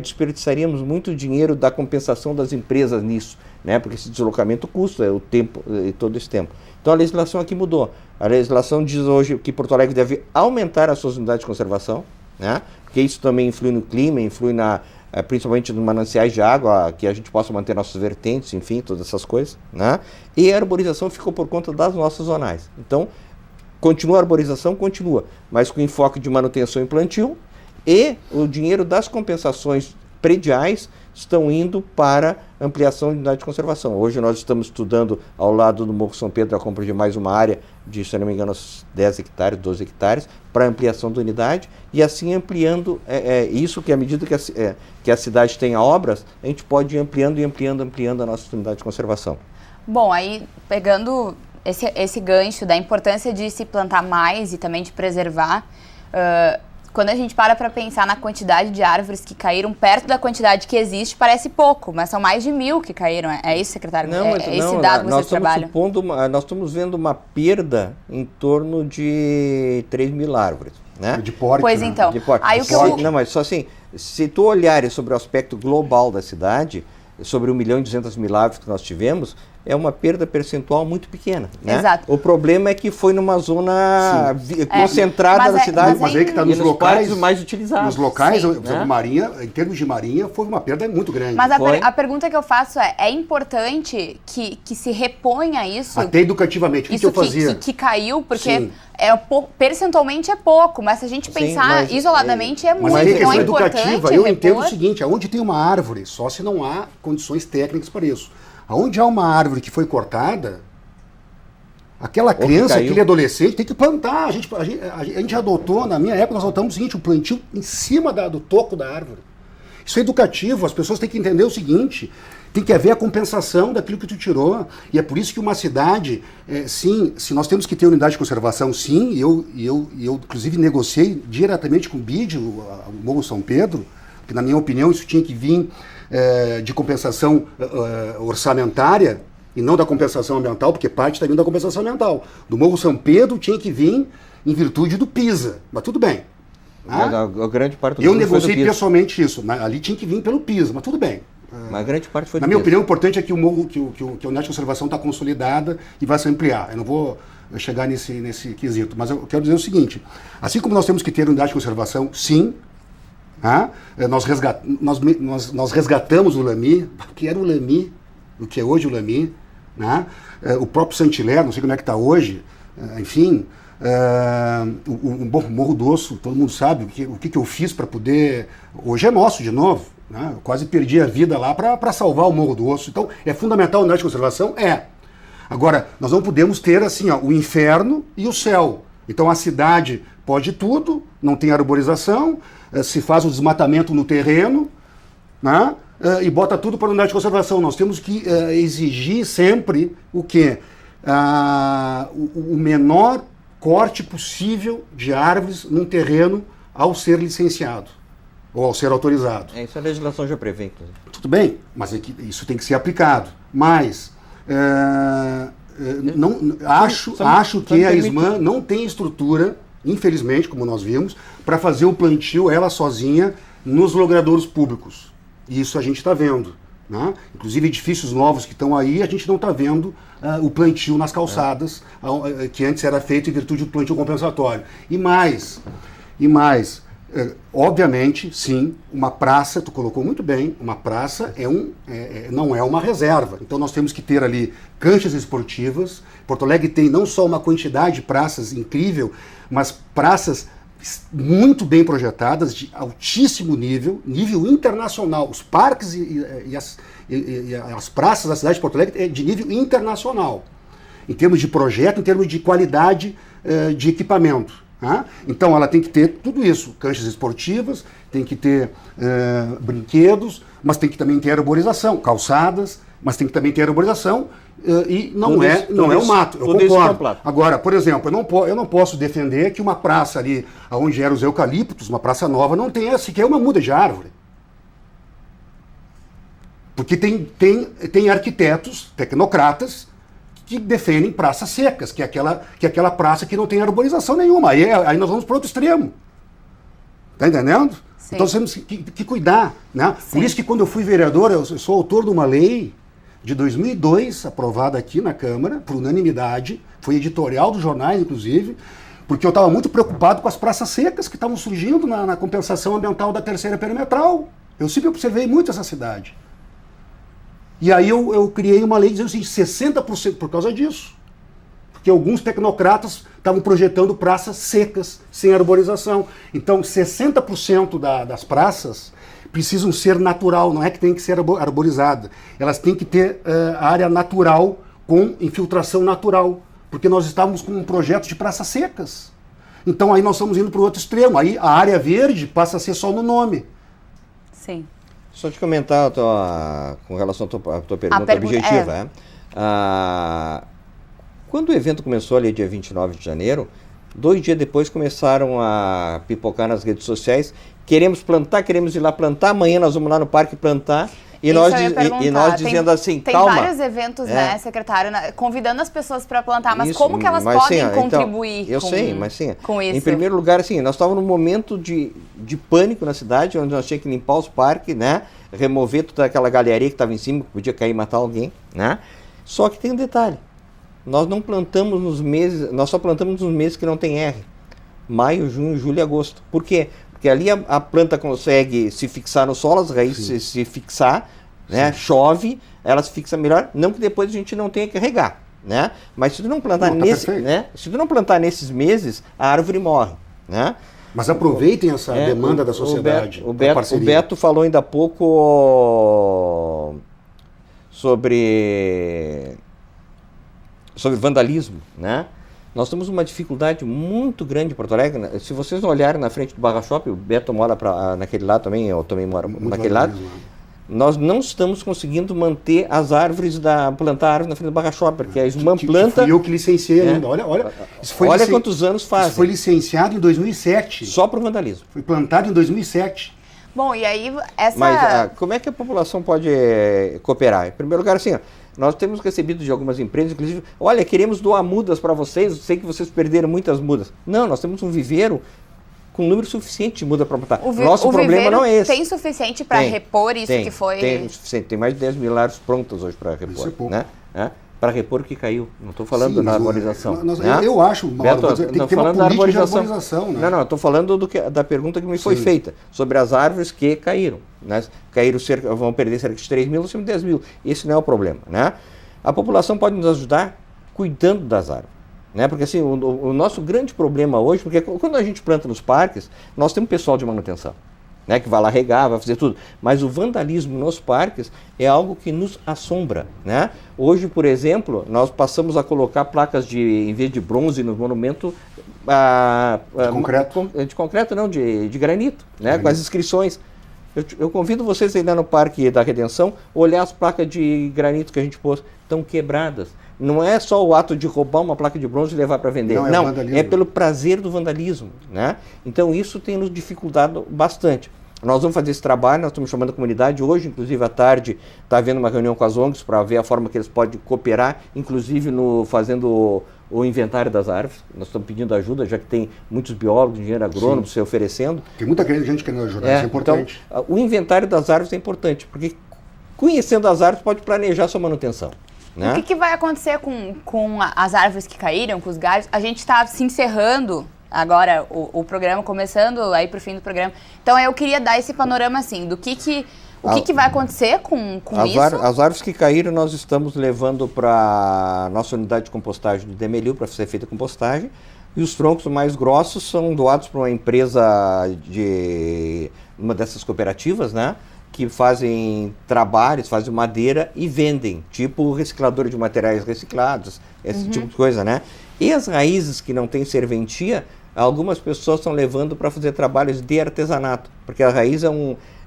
desperdiçaríamos muito dinheiro da compensação das empresas nisso, né? Porque esse deslocamento custa o tempo e todo esse tempo. Então a legislação aqui mudou. A legislação diz hoje que Porto Alegre deve aumentar as suas unidades de conservação, né? Porque isso também influi no clima, influi principalmente nos mananciais de água, que a gente possa manter nossos vertentes, enfim, todas essas coisas, né? E a arborização ficou por conta das nossas zonais. Então, continua a arborização, continua, mas com enfoque de manutenção e plantio, e o dinheiro das compensações prediais estão indo para ampliação de unidade de conservação. Hoje nós estamos estudando ao lado do Morro São Pedro a compra de mais uma área de, se não me engano, 10 hectares, 12 hectares, para ampliação da unidade, e assim ampliando, isso que à medida que a cidade tenha obras, a gente pode ir ampliando a nossa unidade de conservação. Bom, aí pegando esse gancho da importância de se plantar mais e também de preservar, Quando a gente para pensar na quantidade de árvores que caíram perto da quantidade que existe, parece pouco, mas são mais de 1.000 que caíram. É isso, secretário? Não, mas esse dado que vocês trabalham? Nós estamos vendo uma perda em torno de 3.000 árvores. Né? De porte. Pois né? então. De porte. Aí o que Não, mas só assim, se tu olhares sobre o aspecto global da cidade, sobre 1.200.000 árvores que nós tivemos, é uma perda percentual muito pequena. Né? Exato. O problema é que foi numa zona concentrada da cidade. Mas aí que está nos locais mais utilizados. Nos locais, Sim. né? Marinha, em termos de Marinha, foi uma perda muito grande. Mas a pergunta que eu faço é importante que se reponha isso? Até educativamente, o que eu fazia? Que caiu, porque percentualmente é pouco, mas se a gente pensar isoladamente é muito. Mas Não a questão é importante educativa, eu entendo repor? o seguinte, aonde tem uma árvore, só se não há condições técnicas para isso. Aonde há uma árvore que foi cortada, aquela criança, aquele adolescente tem que plantar. A gente adotou, na minha época, nós adotamos o seguinte, o plantio em cima do toco da árvore. Isso é educativo, as pessoas têm que entender o seguinte, tem que haver a compensação daquilo que tu tirou. E é por isso que uma cidade, sim, se nós temos que ter unidade de conservação, sim, e eu inclusive negociei diretamente com o BID, o Morro São Pedro, que na minha opinião isso tinha que vir de compensação orçamentária e não da compensação ambiental, porque parte está vindo da compensação ambiental. Do Morro São Pedro tinha que vir em virtude do PISA, mas tudo bem. Mas a grande parte do eu negociei pessoalmente isso, ali tinha que vir pelo PISA, mas tudo bem. Mas a grande parte foi na minha opinião, o importante é que a unidade de conservação está consolidada e vai se ampliar. Eu não vou chegar nesse quesito, mas eu quero dizer o seguinte, assim como nós temos que ter unidade de conservação, sim, nós resgatamos o Lamy, que era o Lamy, o que é hoje o Lamy, né? O próprio Saint-Hilaire, não sei como é que está hoje, enfim, o Morro do Osso, todo mundo sabe o que eu fiz para poder... Hoje é nosso de novo, né? Eu quase perdi a vida lá para salvar o Morro do Osso. Então, é fundamental a unidade de conservação? É. Agora, nós não podemos ter assim, o inferno e o céu. Então, a cidade pode tudo, não tem arborização, se faz o desmatamento no terreno, né? E bota tudo para a unidade de conservação. Nós temos que exigir sempre o quê? O menor corte possível de árvores num terreno ao ser licenciado ou ao ser autorizado. Isso a legislação já prevê, inclusive. Tudo bem, mas isso tem que ser aplicado. Mas acho que a ISMAN não tem estrutura, infelizmente, como nós vimos, para fazer o plantio ela sozinha nos logradouros públicos. E isso a gente está vendo. Né? Inclusive edifícios novos que estão aí, a gente não está vendo o plantio nas calçadas, que antes era feito em virtude do plantio compensatório. E mais, obviamente, sim, uma praça, tu colocou muito bem, uma praça não é uma reserva. Então nós temos que ter ali canchas esportivas. Porto Alegre tem não só uma quantidade de praças incrível, mas praças muito bem projetadas, de altíssimo nível internacional. Os parques e as praças da cidade de Porto Alegre é de nível internacional, em termos de projeto, em termos de qualidade de equipamento. Tá? Então ela tem que ter tudo isso, canchas esportivas, tem que ter brinquedos, mas tem que também ter arborização, calçadas, mas tem que também ter arborização, e não é o mato, eu concordo. Agora, por exemplo, eu não posso defender que uma praça ali, onde eram os eucaliptos, uma praça nova, não tenha sequer uma muda de árvore. Porque tem arquitetos, tecnocratas, que defendem praças secas, que é aquela praça que não tem arborização nenhuma. Aí nós vamos para outro extremo. Está entendendo? Sim. Então nós temos que cuidar. Né? Por isso que quando eu fui vereador, eu sou autor de uma lei de 2002, aprovada aqui na Câmara, por unanimidade, foi editorial dos jornais, inclusive, porque eu estava muito preocupado com as praças secas que estavam surgindo na compensação ambiental da terceira perimetral. Eu sempre observei muito essa cidade. E aí eu criei uma lei dizendo assim, 60% por causa disso. Porque alguns tecnocratas estavam projetando praças secas, sem arborização. Então, 60% das praças precisam ser natural, não é que tem que ser arborizada. Elas têm que ter área natural com infiltração natural. Porque nós estávamos com um projeto de praças secas. Então, aí nós estamos indo para o outro extremo. Aí a área verde passa a ser só no nome. Sim. Só te comentar com relação à tua pergunta objetiva. Quando o evento começou ali dia 29 de janeiro, 2 dias depois começaram a pipocar nas redes sociais, queremos plantar, queremos ir lá plantar, amanhã nós vamos lá no parque plantar. E nós dizendo assim, calma. Tem vários eventos, né, secretário, convidando as pessoas para plantar, mas isso, como que elas podem contribuir com isso? Em primeiro lugar, assim, nós estávamos num momento de pânico na cidade, onde nós tínhamos que limpar os parques, né, remover toda aquela galharia que estava em cima, que podia cair e matar alguém, né? Só que tem um detalhe, nós não plantamos nós só plantamos nos meses que não tem R. Maio, junho, julho e agosto. Por quê? Porque ali a planta consegue se fixar no solo, as raízes se fixar, né? Chove, ela se fixa melhor, não que depois a gente não tenha que regar, né? Mas se tu não plantar se tu não plantar nesses meses, a árvore morre, né? Mas aproveitem essa demanda da sociedade. O Beto falou ainda há pouco sobre vandalismo, né? Nós temos uma dificuldade muito grande em Porto Alegre. Se vocês olharem na frente do Barra Shopping, o Beto mora naquele lado também, eu também moro naquele lado. Nós não estamos conseguindo manter as árvores, plantar árvores na frente do Barra Shopping, porque a Isman planta... Fui eu que licenciei ainda, olha quantos anos faz. Isso foi licenciado em 2007. Só para o vandalismo. Foi plantado em 2007. Bom, e aí Mas como é que a população pode cooperar? Em primeiro lugar, assim, nós temos recebido de algumas empresas, inclusive, olha, queremos doar mudas para vocês, sei que vocês perderam muitas mudas. Não, nós temos um viveiro com um número suficiente de muda para plantar. Nosso problema não é esse. Tem suficiente para repor isso que foi... Tem suficiente, tem mais de 10 mil árvores prontas hoje para repor. Isso é pouco. Né? Para repor o que caiu. Não estou falando da arborização. Eu acho, Mauro, tem que ter uma política de arborização. Né? Não, estou falando da pergunta que me foi feita, sobre as árvores que caíram. Né? Vão perder cerca de 3 mil, ou 10 mil. Esse não é o problema. Né? A população pode nos ajudar cuidando das árvores. Né? Porque assim, o nosso grande problema hoje, porque quando a gente planta nos parques, nós temos pessoal de manutenção. Né, que vai lá regar, vai fazer tudo. Mas o vandalismo nos parques é algo que nos assombra. Né? Hoje, por exemplo, nós passamos a colocar placas em vez de bronze no monumento... de concreto? De concreto não, de granito, né? Com as inscrições. Eu convido vocês a ir lá no Parque da Redenção, olhar as placas de granito que a gente pôs, estão quebradas. Não é só o ato de roubar uma placa de bronze e levar para vender. Não, é pelo prazer do vandalismo. Né? Então isso tem nos dificultado bastante. Nós vamos fazer esse trabalho, nós estamos chamando a comunidade. Hoje, inclusive, à tarde, está havendo uma reunião com as ONGs para ver a forma que eles podem cooperar, inclusive fazendo o inventário das árvores. Nós estamos pedindo ajuda, já que tem muitos biólogos, engenheiro agrônomo se oferecendo. Tem muita gente querendo ajudar, isso é importante. Então, o inventário das árvores é importante, porque conhecendo as árvores pode planejar sua manutenção. Né? O que vai acontecer com as árvores que caíram, com os galhos? A gente está se encerrando agora o programa, começando aí para o fim do programa. Então eu queria dar esse panorama assim, do que vai acontecer com isso? As árvores que caíram nós estamos levando para a nossa unidade de compostagem do Demelil para ser feita a compostagem, e os troncos mais grossos são doados para uma empresa uma dessas cooperativas, né? Que fazem trabalhos, fazem madeira e vendem, tipo reciclador de materiais reciclados, esse tipo de coisa, né? E as raízes que não têm serventia, algumas pessoas estão levando para fazer trabalhos de artesanato, porque a raiz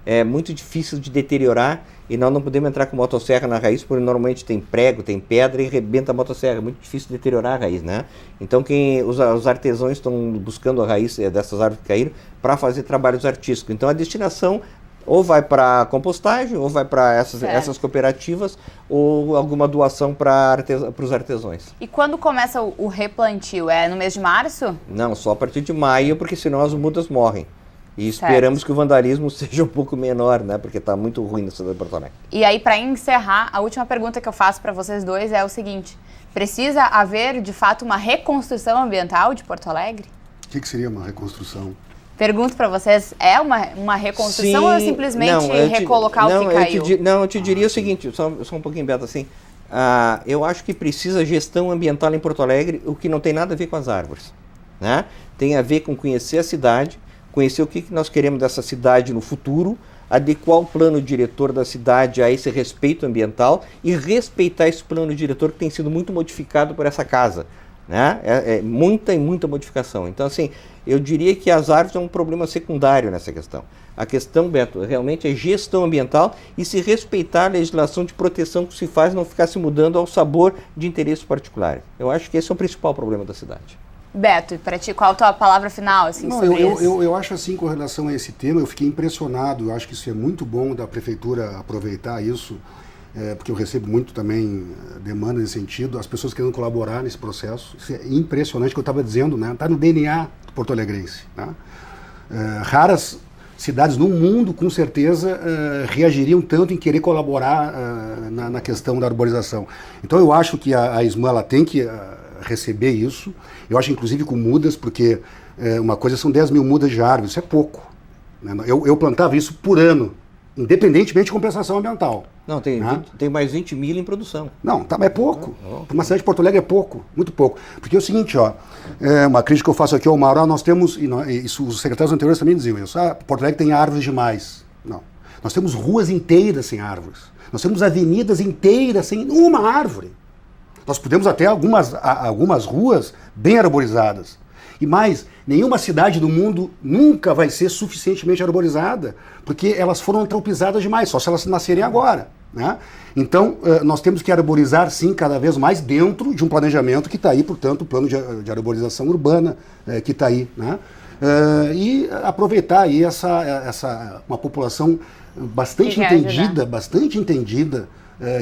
é muito difícil de deteriorar e nós não podemos entrar com motosserra na raiz, porque normalmente tem prego, tem pedra e rebenta a motosserra, é muito difícil de deteriorar a raiz, né? Então os artesãos estão buscando a raiz dessas árvores que caíram para fazer trabalhos artísticos. Então a destinação ou vai para compostagem, ou vai para essas cooperativas, ou alguma doação para os artesãos. E quando começa o replantio? É no mês de março? Não, só a partir de maio, porque senão as mudas morrem. E esperamos que o vandalismo seja um pouco menor, né? Porque está muito ruim na cidade de Porto Alegre. E aí, para encerrar, a última pergunta que eu faço para vocês dois é o seguinte: precisa haver, de fato, uma reconstrução ambiental de Porto Alegre? O que seria uma reconstrução? Pergunto para vocês, é uma reconstrução ou é simplesmente recolocar o que caiu? Eu te diria o seguinte, só um pouquinho, Beto, assim, eu acho que precisa gestão ambiental em Porto Alegre, o que não tem nada a ver com as árvores. Né? Tem a ver com conhecer a cidade, conhecer o que nós queremos dessa cidade no futuro, adequar o plano diretor da cidade a esse respeito ambiental e respeitar esse plano diretor que tem sido muito modificado por essa casa. Né? Muita modificação. Então, assim, eu diria que as árvores são um problema secundário nessa questão. A questão, Beto, realmente é gestão ambiental e se respeitar a legislação de proteção que se faz, não ficar se mudando ao sabor de interesses particulares. Eu acho que esse é o principal problema da cidade. Beto, para ti, qual a tua palavra final assim, Não, sobre isso? eu acho assim, com relação a esse tema, eu fiquei impressionado, eu acho que isso é muito bom da prefeitura aproveitar isso, porque eu recebo muito também demanda nesse sentido, as pessoas querendo colaborar nesse processo, isso é impressionante, que eu estava dizendo, né? Está no DNA do porto-alegrense, né? Raras cidades no mundo, com certeza, reagiriam tanto em querer colaborar na questão da arborização. Então eu acho que a ISMA ela tem que receber isso, eu acho inclusive com mudas, porque uma coisa são 10 mil mudas de árvores, isso é pouco, né? Eu plantava isso por ano, independentemente de compensação ambiental. Não, tem mais 20 mil em produção. Não, tá, mas é pouco. Para uma cidade de Porto Alegre é pouco, muito pouco. Porque é o seguinte, ó, uma crítica que eu faço aqui ao Mauro, nós temos, isso, os secretários anteriores também diziam isso, Porto Alegre tem árvores demais. Não. Nós temos ruas inteiras sem árvores. Nós temos avenidas inteiras sem uma árvore. Nós podemos até algumas ruas bem arborizadas. E mais, nenhuma cidade do mundo nunca vai ser suficientemente arborizada, porque elas foram antropizadas demais, só se elas nascerem agora, né? Então, nós temos que arborizar, sim, cada vez mais dentro de um planejamento que está aí, portanto, o plano de arborização urbana que está aí, né? E aproveitar aí uma população bastante entendida,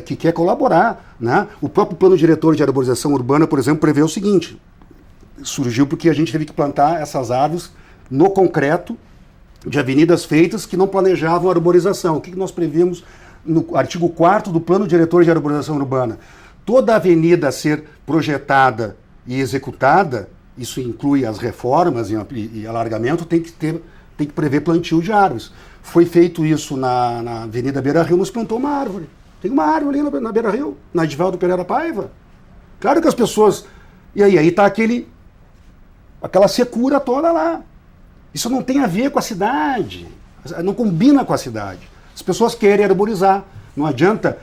que quer colaborar, né? O próprio plano diretor de arborização urbana, por exemplo, prevê o seguinte: surgiu porque a gente teve que plantar essas árvores no concreto de avenidas feitas que não planejavam a arborização. O que nós previmos no artigo 4º do Plano Diretor de Arborização Urbana? Toda avenida a ser projetada e executada, isso inclui as reformas e alargamento, tem que prever plantio de árvores. Foi feito isso na Avenida Beira Rio, nos plantou uma árvore. Tem uma árvore ali na Beira Rio, na Edivaldo Pereira Paiva. Claro que as pessoas... E aí está aquela secura toda lá. Isso não tem a ver com a cidade, não combina com a cidade. As pessoas querem arborizar, não adianta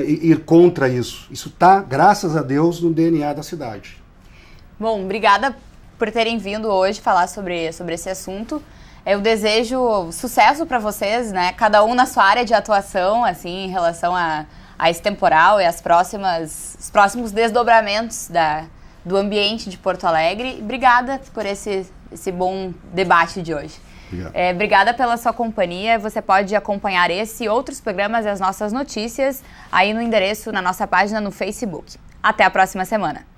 ir contra isso. Isso está, graças a Deus, no DNA da cidade. Bom, obrigada por terem vindo hoje falar sobre esse assunto. Eu desejo sucesso para vocês, né? Cada um na sua área de atuação, assim, em relação a esse temporal e os próximos desdobramentos do ambiente de Porto Alegre. Obrigada por esse bom debate de hoje. Obrigada pela sua companhia. Você pode acompanhar esse e outros programas e as nossas notícias aí no endereço, na nossa página no Facebook. Até a próxima semana.